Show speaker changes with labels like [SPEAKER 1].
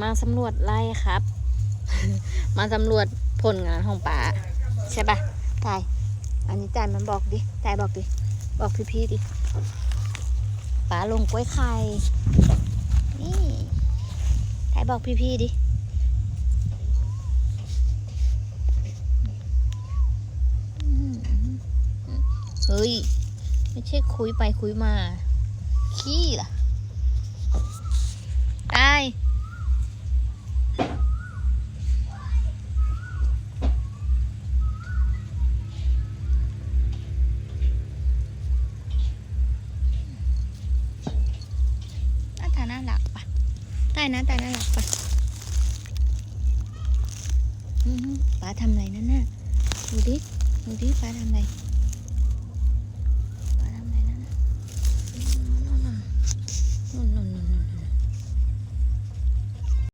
[SPEAKER 1] มาสำรวจไร่ครับ มาสำรวจผลงานของป๋าใช่ปะตายอันนี้จ่ายมันบอกดิจ่ายบอกดิบอกพี่ๆดิป๋าลงกล้วยไข่นี่จ่ายบอกพี่ๆดิเฮ้ยไม่ใช่คุยไปคุยมาขี้ล่ะตายน่ารักปะตายนะตายน่ารักปะป้าทำอะไรนั่นน่ะดูดิป้าทำอะไร